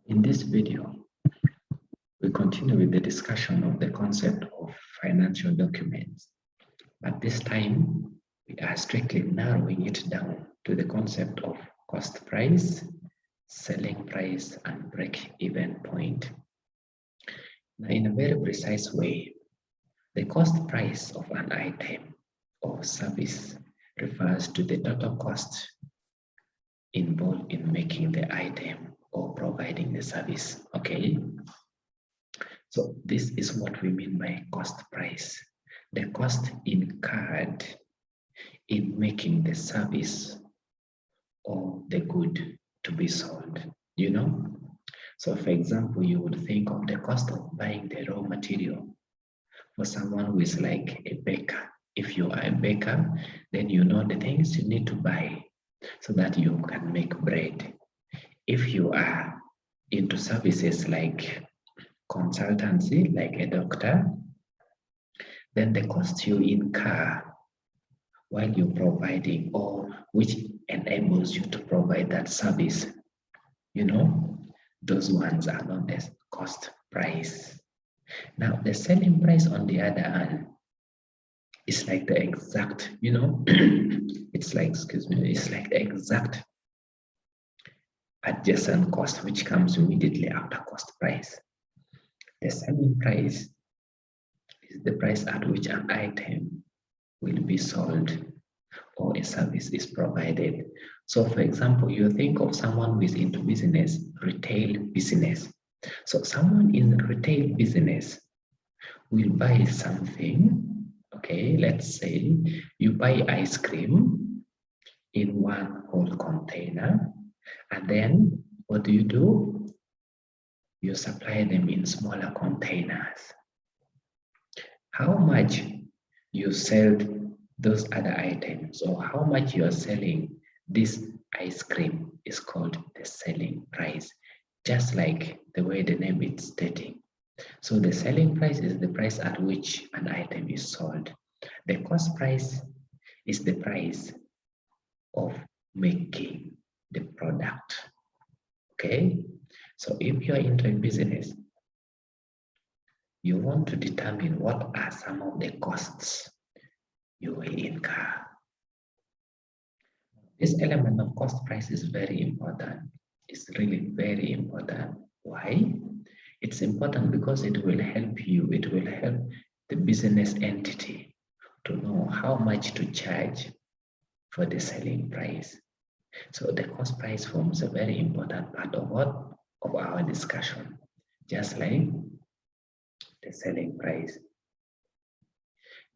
In this video, we continue with the discussion of the concept of financial documents, but this time we are strictly narrowing it down to the concept of cost price, selling price, and break-even point. Now, in a very precise way, the cost price of an item or service refers to the total cost involved in making the item or providing the service. Okay, so this is what we mean by cost price, the cost incurred in making the service or the good to be sold, you know. So for example, you would think of the cost of buying the raw material for someone who is like a baker. If you are a baker, then you know the things you need to buy so that you can make bread. If you are into services like consultancy, like a doctor, then the cost you incur while you're providing, or which enables you to provide that service, you know, those ones are known as cost price. Now, the selling price, on the other hand, is like the exact, you know, it's like, it's like the exact adjacent cost which comes immediately after cost price. The selling price is the price at which an item will be sold or a service is provided. So for example, you think of someone who is into business, retail business. So someone in the retail business will buy something. Okay, let's say you buy ice cream in one whole container, and then what do? You supply them in smaller containers. How much you sell those other items, or how much you are selling this ice cream, is called the selling price, just like the way the name is stating. So the selling price is the price at which an item is sold. The cost price is the price of making the product. Okay, so if you're into a business, you want to determine what are some of the costs you will incur. This element of cost price is very important. It's really very important. Why? It's important because it will help you, it will help the business entity to know how much to charge for the selling price. So the cost price forms a very important part of our discussion, just like the selling price.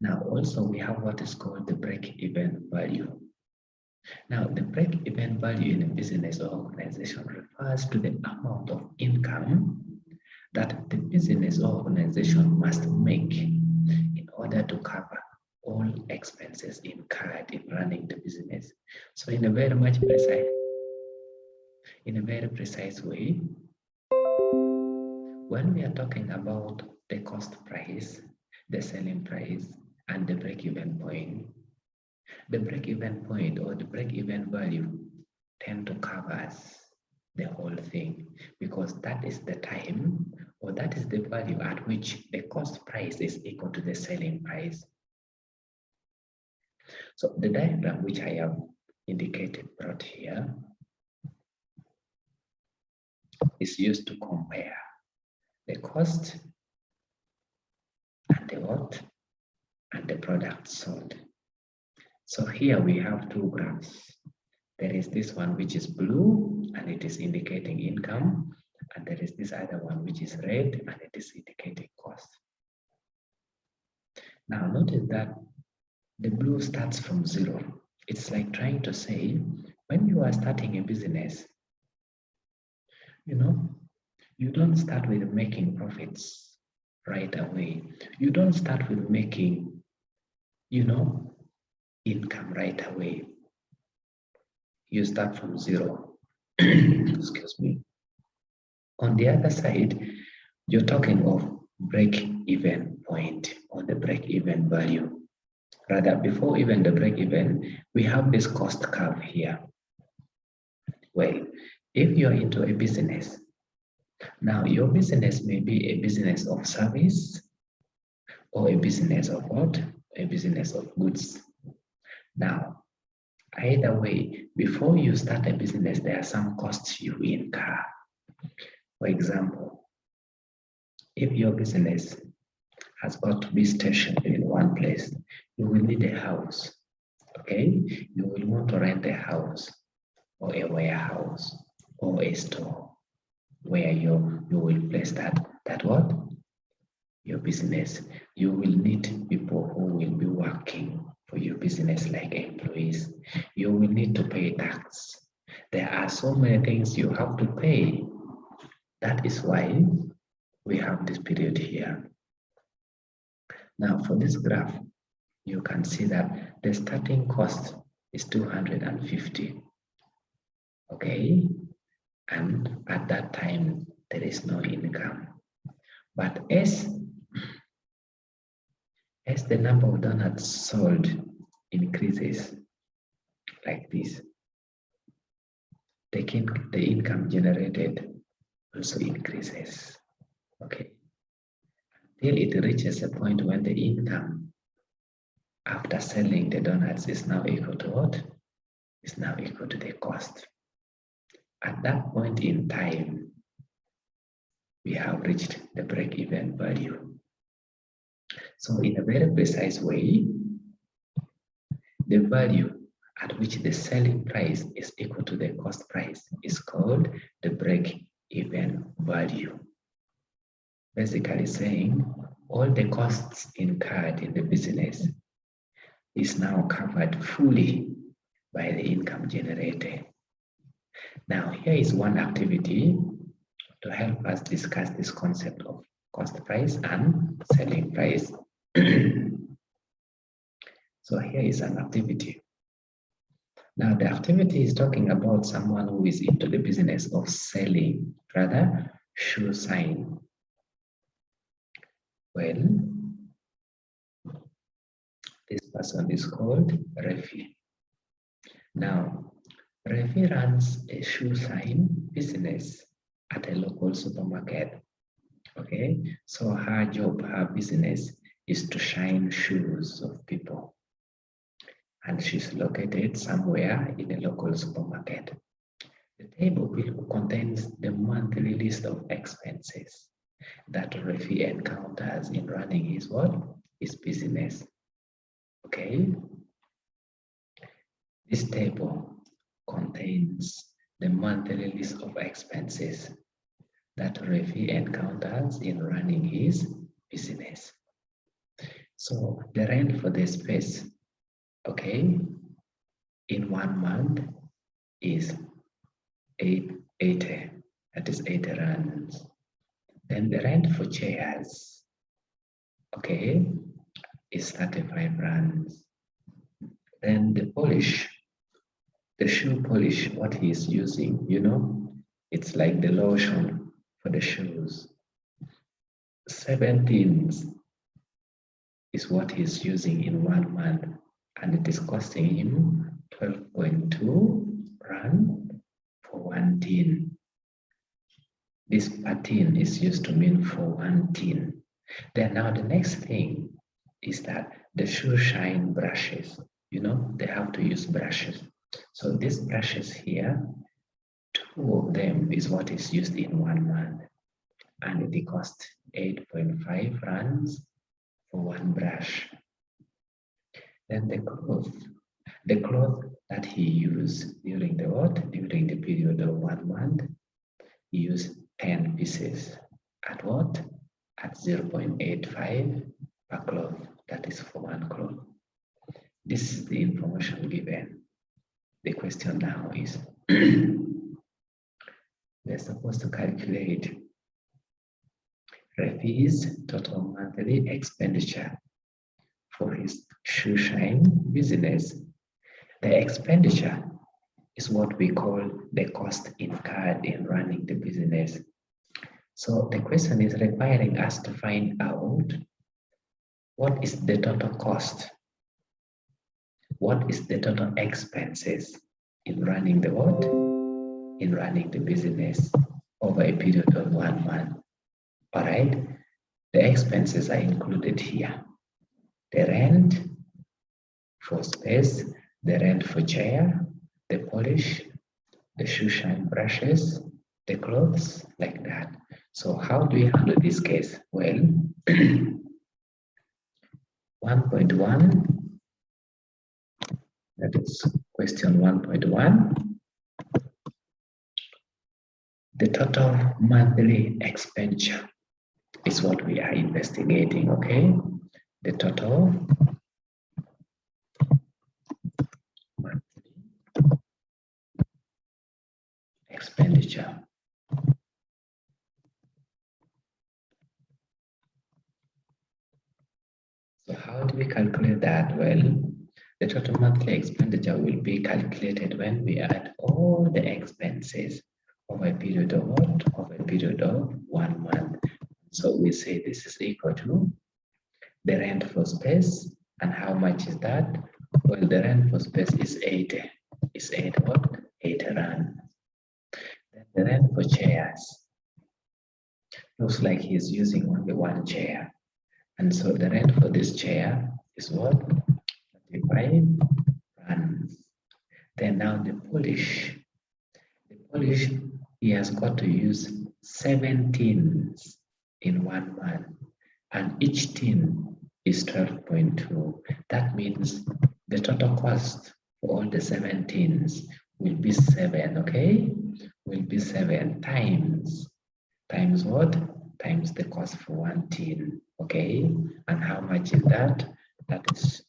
Now also we have what is called the break-even value. Now the break-even value in a business or organization refers to the amount of income that the business or organization must make in order to cover all expenses incurred in running the business. So in a very precise way, when we are talking about the cost price, the selling price, and the break-even point, the break-even point or the break-even value tend to cover the whole thing, because that is the time, or that is the value at which the cost price is equal to the selling price. So the diagram which I have indicated brought here is used to compare the cost and the what and the product sold. So here we have two graphs. There is this one which is blue and it is indicating income, and there is this other one which is red and it is indicating cost. Now notice that the blue starts from zero. It's like trying to say, when you are starting a business, you know, you don't start with making profits right away. You don't start with making, you know, income right away. You start from zero. Excuse me. On the other side, you're talking of break-even point or the break-even value. Rather, before even the break-even, we have this cost curve here. Well, if you're into a business, Now, your business may be a business of service or a business of what? A business of goods. Now, either way, before you start a business, there are some costs you incur. For example, if your business has got to be stationed in one place, you will need a house, okay? You will want to rent a house or a warehouse or a store where you will place that what? Your business. You will need people who will be working for your business like employees. You will need to pay tax. There are so many things you have to pay. That is why we have this period here. Now for this graph, you can see that the starting cost is 250. Okay, and at that time there is no income. But as the number of donuts sold increases like this, the income generated also increases. Okay, till it reaches a point when the income after selling the donuts is now equal to what? Is now equal to the cost. At that point in time, we have reached the break-even value. So in a very precise way, the value at which the selling price is equal to the cost price is called the break-even value. Basically saying all the costs incurred in the business is now covered fully by the income generated. Now here is one activity to help us discuss this concept of cost price and selling price. So here is an activity. Now the activity is talking about someone who is into the business of selling, rather shoe sign. Well, this person is called Refi. Now, Refi runs a shoe sign business at a local supermarket. Okay, so her job, her business is to shine shoes of people. And she's located somewhere in a local supermarket. The table below contains the monthly list of expenses that Refi encounters in running his what? His business. Okay. This table contains the monthly list of expenses that Refi encounters in running his business. So the rent for the space, okay, in 1 month is 80, that is 80 rands. Then the rent for chairs, okay, is 35 rands. Then the polish, the shoe polish, what he is using, you know, it's like the lotion for the shoes. 17 is what he's using in 1 month, and it is costing him 12.2 rand for 1 tin. This per tin is used to mean for 1 tin. Then now the next thing is that the shoe shine brushes, you know, they have to use brushes. So these brushes here, 2 of them is what is used in 1 month, and it costs 8.5 rands for 1 brush. Then the cloth that he used during the what? During the period of 1 month, he used 10 pieces at what? At 0.85 per cloth, that is for 1 cloth. This is the information given. The question now is, we're supposed to calculate Refi's total monthly expenditure for his shoe shine business. The expenditure is what we call the cost incurred in running the business. So the question is requiring us to find out what is the total cost, what is the total expenses in running the what? In running the business. over a period of 1 month. All right, the expenses are included here. The rent for space, the rent for chair, the polish, the shoe shine brushes, the clothes, like that. So how do we handle this case? Well, 1.1, that is question 1.1. The total monthly expenditure is what we are investigating, okay? The total monthly expenditure. So how do we calculate that? Well, the total monthly expenditure will be calculated when we add all the expenses of a period of what? Of a period of 1 month. So we say this is equal to the rent for space. And how much is that? Well, the rent for space is 80. Is 8 what? 8 rand. Then the rent for chairs. Looks like he's using only one chair. And so the rent for this chair is what? 35 rands. Then now the polish. The polish, he has got to use 7 tins in 1 month. And each tin is 12.2. That means the total cost for all the 7 tins will be 7, okay? Will be 7 times what? Times the cost for 1 tin, okay? And how much is that? That is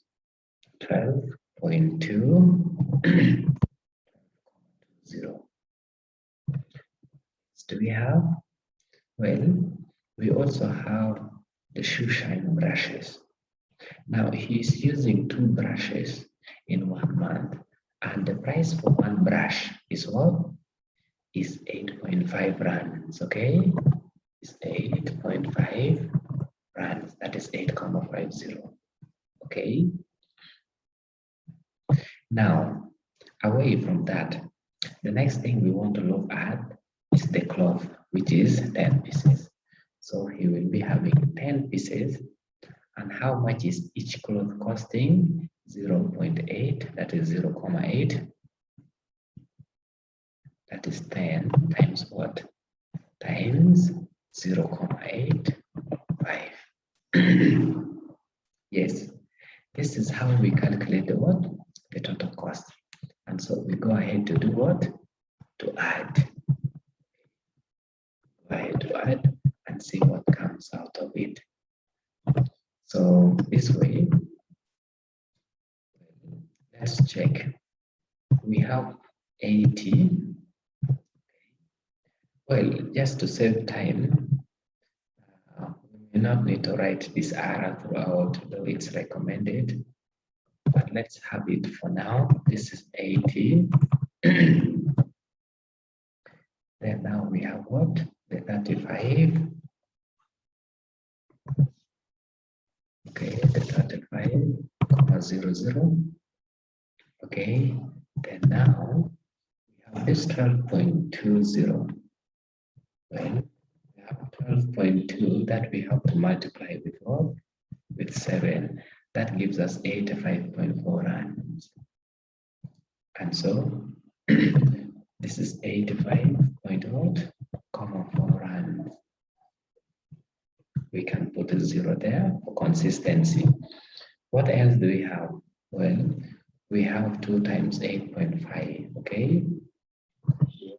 12.2. Do we have? Well, we also have the shoe shine brushes. Now he's using 2 brushes in 1 month, and the price for 1 brush is what? Is 8.5 rands, okay? Is 8.5 rands, that is 8,50, okay? Now, away from that, the next thing we want to look at is the cloth, which is 10 pieces. So he will be having 10 pieces. And how much is each cloth costing? 0.8, that is 0.8. That is 10 times what? Times 0.85. Yes, this is how we calculate the what? The total cost. And so we go ahead to do what? To add. Go ahead to add and see what comes out of it. So this way, let's check. We have 80. Well, just to save time, we may not need to write this R throughout, though it's recommended. But let's have it for now. This is 80. Then now we have what? The 35. Okay, the 35,00. Okay, then now we have this 12.20. Well, we have 12.2 that we have to multiply with what? With 7. That gives us 85.4 rands. And so this is 85.4 rands. We can put a 0 there for consistency. What else do we have? Well, we have 2 times 8.5, okay? We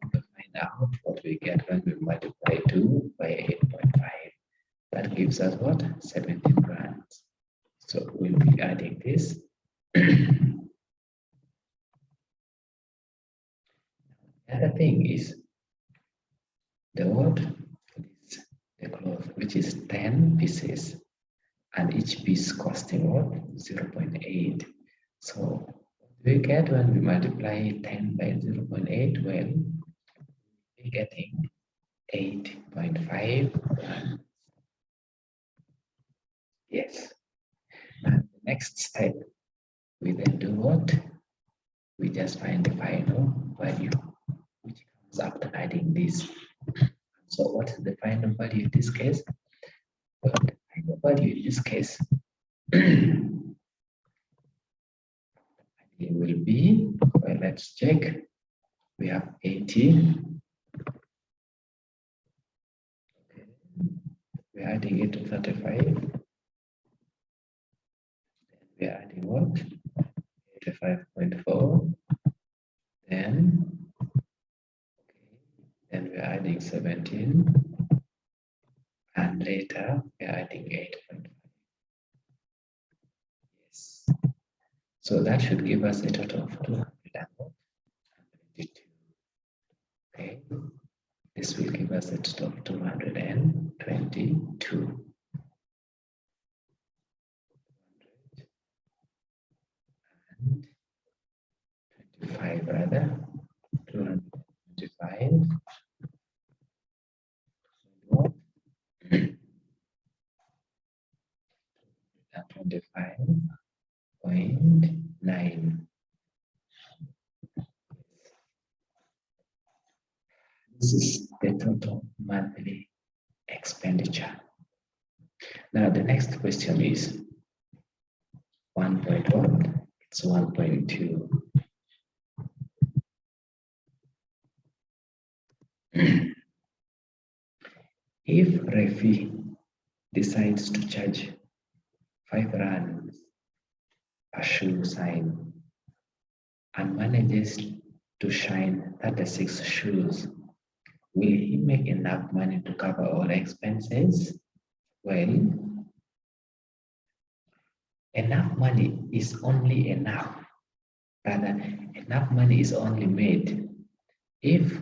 want to find out what we get when we multiply 2 by 8.5. That gives us what? 17 rands. So we'll be adding this. The other thing is the what? The cloth, which is 10 pieces, and each piece costing what? 0.8. So what do we get when we multiply 10 by 0.8? Well, we're getting 8.5 rands. Yes. And the next step, we then do what? We just find the final value, which comes after adding this. So what is the final value in this case? Well, the final value in this case it will be, well, let's check. We have 80. Okay. We're adding it to 35. We're adding what? 85.4. Then, okay. Then we're adding 17. And later we're adding 8.5. Yes. So that should give us a total of 222. Okay. This will give us a total of 222. 225 rather. 225. 25.9. This is the total monthly expenditure. Now the next question is 1.1. It's 1.2. If Refi decides to charge 5 rands per shoe sign and manages to shine 36 shoes, will he make enough money to cover all expenses? Well, enough money is only enough. Rather, enough money is only made if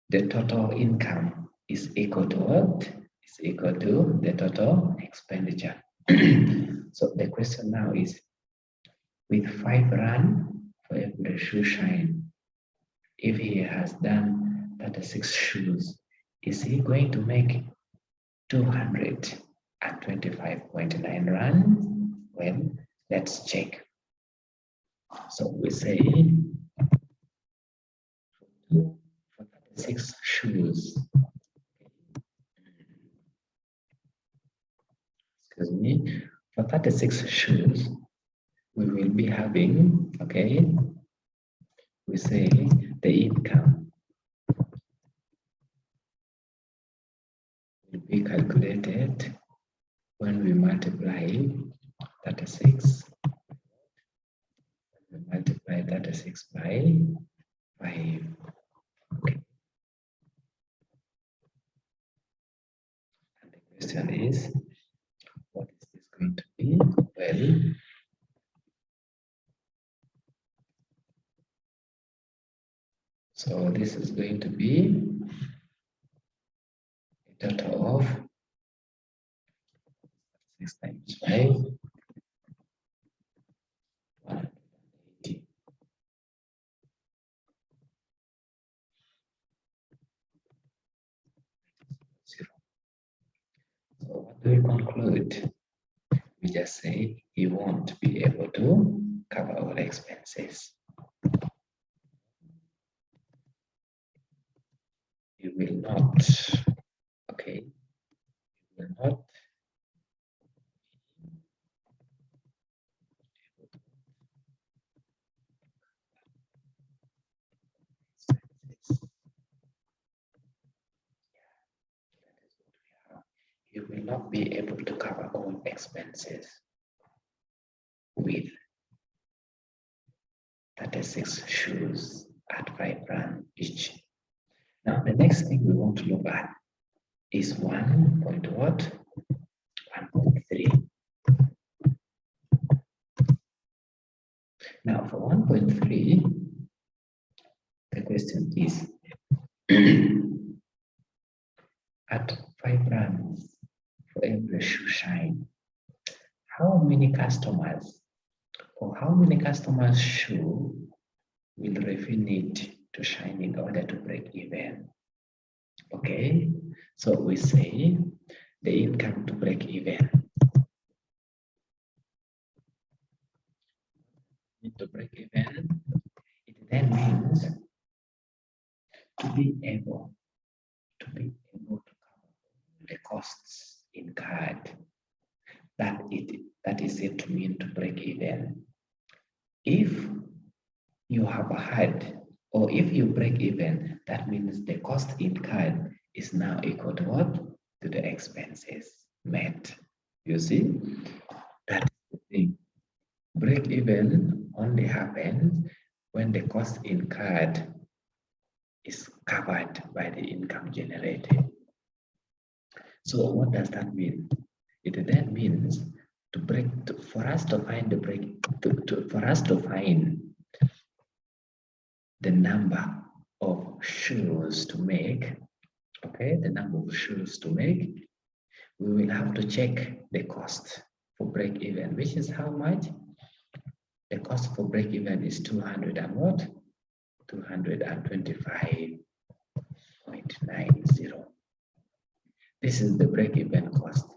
the total income is equal to what? Is equal to the total expenditure. So the question now is, with 5 rand for every shoe shine, if he has done 36 shoes, is he going to make 225.9 rand? Well, let's check. So we say for 36 shoes, excuse me, for 36 shoes, we will be having, okay, we say the income will be calculated when we multiply 36. We multiply 36 by 5. Okay. And the question is, what is this going to be? Well, so this is going to be a total of 6 times 5, 180. So what do we conclude? We just say he won't be able to cover all expenses. He will not, okay, he will not you will not be able to cover all expenses with 36 shoes at 5 rand each. Now, the next thing we want to look at is 1.3. Now, for 1.3, the question is at 5 rands for every shoe shine, how many customers shoe will Refi need to shine in order to break even? Okay, so we say the income to break even. To break even, it then means to be able to be able to cover the costs incurred. That is it to mean to break even. If you have had, or if you break even, that means the cost incurred is now equal to what? To the expenses met. You see, that's the thing. Break even only happens when the cost incurred is covered by the income generated. So what does that mean? It then means for us to find the number of shoes to make, okay, the number of shoes to make, we will have to check the cost for break even, which is how much? The cost for break even is 200 and what? 225.90. This is the break even cost.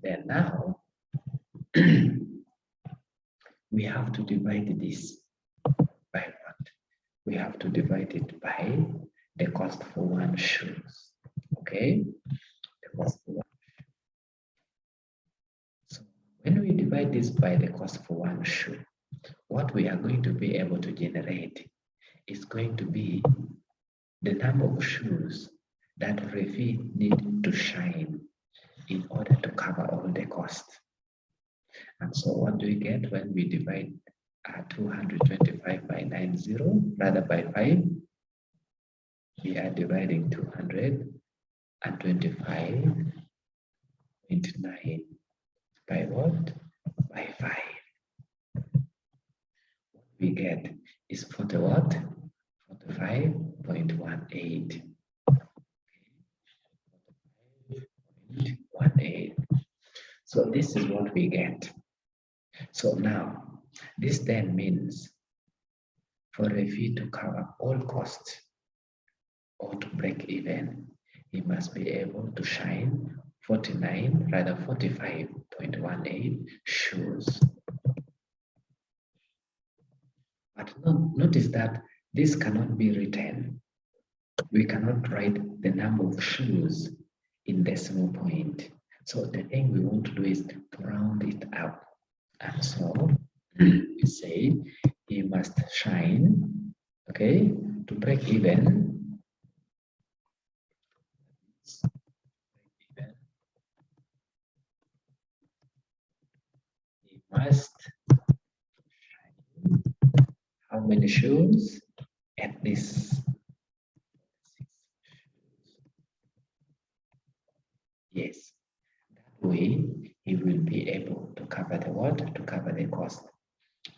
Then now we have to divide this by what? We have to divide it by the cost for one shoes. Okay? The cost for one. So when we divide this by the cost for one shoe, what we are going to be able to generate is going to be the number of shoes that Refi need to shine in order to cover all the costs. And so what do we get when we divide 225 by 90, rather by 5? We are dividing 225.9 by what? By 5. What we get is 40 what? 45.18. 45.18. So this is what we get. So now, this then means for Refi to cover all costs or to break even, he must be able to shine 45.18 shoes. But notice that this cannot be written. We cannot write the number of shoes in decimal point. So the thing we want to do is to round it up. And so we say he must shine, okay, to break even. He must shine how many shoes? At least 6 shoes. Yes, that way he will be able to cover the what? To cover the cost.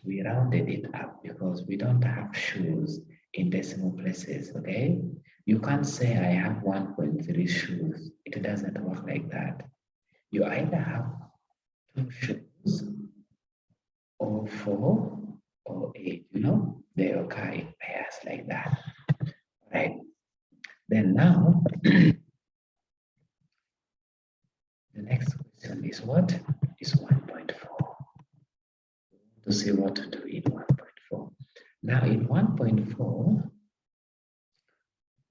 We rounded it up because we don't have shoes in decimal places, okay? You can't say I have 1.3 shoes. It doesn't work like that. You either have 2 shoes or 4 or 8, you know? They occur in pairs like that, right? Then now, the next question is what? Is 1.4. To see what to do in 1.4. Now in 1.4,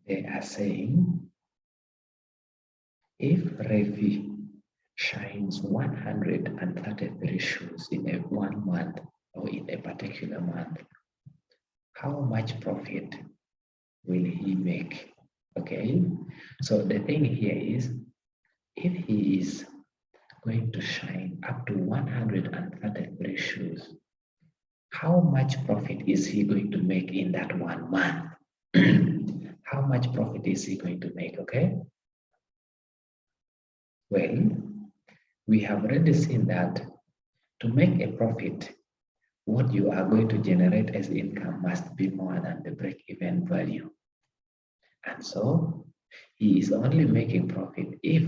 they are saying if Refi shines 133 shoes in a 1 month or in a particular month, how much profit will he make? Okay, so the thing here is if he is going to shine up to 133 shoes, how much profit is he going to make in that 1 month? How much profit is he going to make, okay? Well, we have already seen that to make a profit, what you are going to generate as income must be more than the break-even value. And so he is only making profit if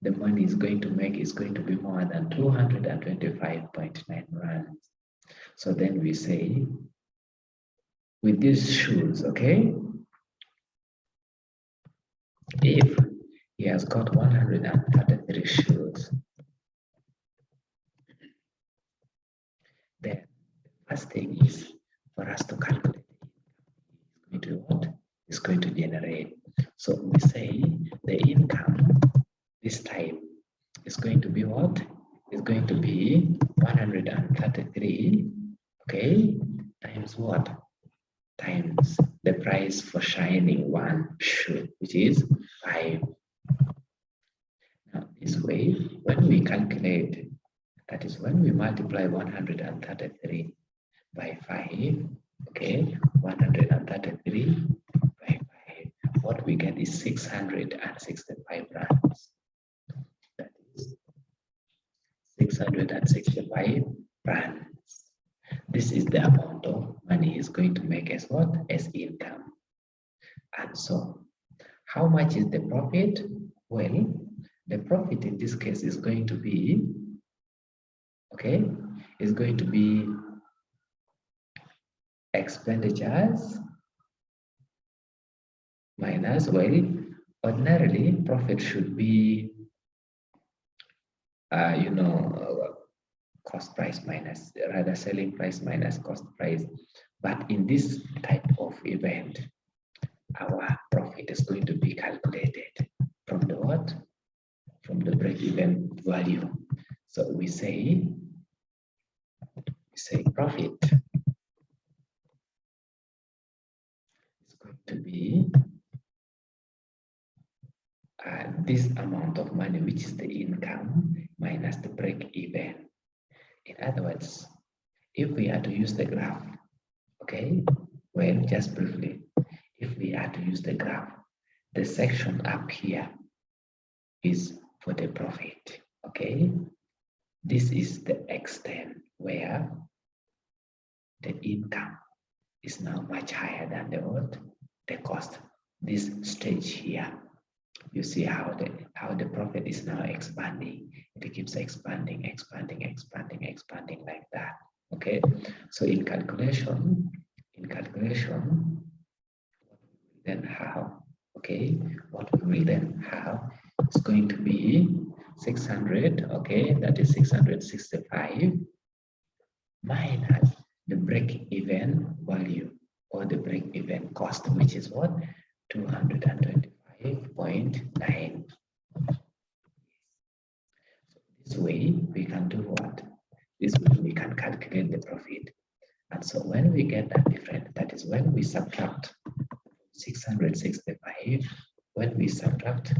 the money is going to make is going to be more than 225.9 rands. So then we say, with these shoes, okay, if he has got 133 shoes, then the first thing is for us to calculate is going to what? Is going to generate. So we say the income this time is going to be what? It's going to be 133, okay, times what? Times the price for shining one shoe, which is 5. Now this way, when we calculate, that is when we multiply 133 by 5, okay, 133 by 5, what we get is 665 rands. That is 665 rands. This is the amount of money is going to make as what? As income. And so, how much is the profit? Well, the profit in this case is going to be, okay, is going to be expenditures minus, well, ordinarily profit should be, cost price minus, rather selling price minus cost price. But in this type of event, our profit is going to be calculated from the what? From the break-even value. So we say profit is going to be this amount of money, which is the income minus the break-even. In other words, if we are to use the graph, okay, well, just briefly, if we are to use the graph, the section up here is for the profit, okay? This is the extent where the income is now much higher than the cost. This stage here, you see how the profit is now expanding. It keeps expanding like that. Okay, so in calculation, then how? Okay, what we will then have is going to be 600. Okay, that is 665 minus the break-even value or the break-even cost, which is what? 225.9. This way we can do what? This way we can calculate the profit. And so when we get that difference, that is when we subtract 665, when we subtract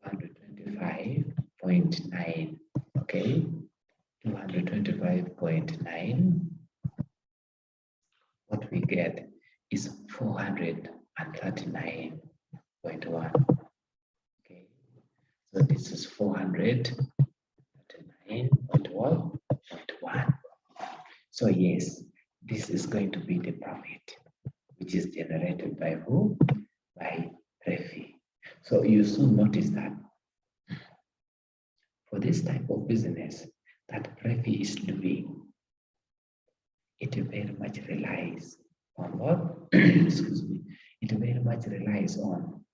225.9, okay, 225.9, what we get is 439.1. Okay, so this is 439.1. So yes, this is going to be the profit, which is generated by who? By Refi. So you soon notice that for this type of business that Refi is doing, it very much relies on what? Excuse me. It very much relies on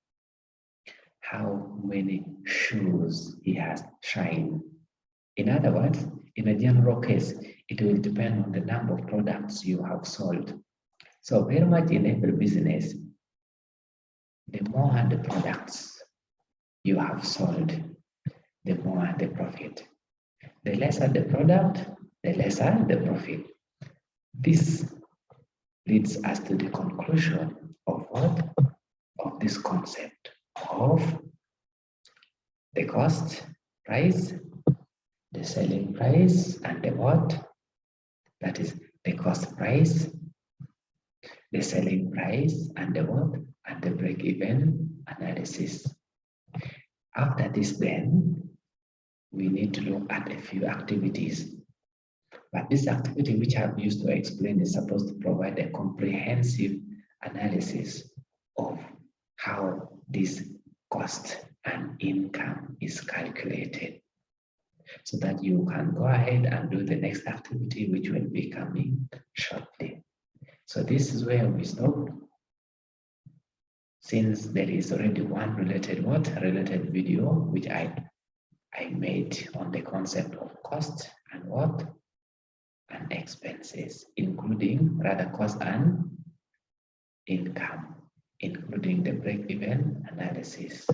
how many shoes he has shined. In other words, in a general case, it will depend on the number of products you have sold. So very much in every business, the more the products you have sold, the more the profit. The lesser the product, the lesser the profit. This leads us to the conclusion of what? Of this concept of the cost price, the selling price, and the what? That is the cost price, the selling price, and the what? And the break-even analysis. After this, then, we need to look at a few activities. But this activity which I've used to explain is supposed to provide a comprehensive analysis of how this cost and income is calculated, so that you can go ahead and do the next activity, which will be coming shortly. So this is where we stop, since there is already one related video which I made on the concept of cost and what? And expenses, including rather cost and income, including including the break-even analysis.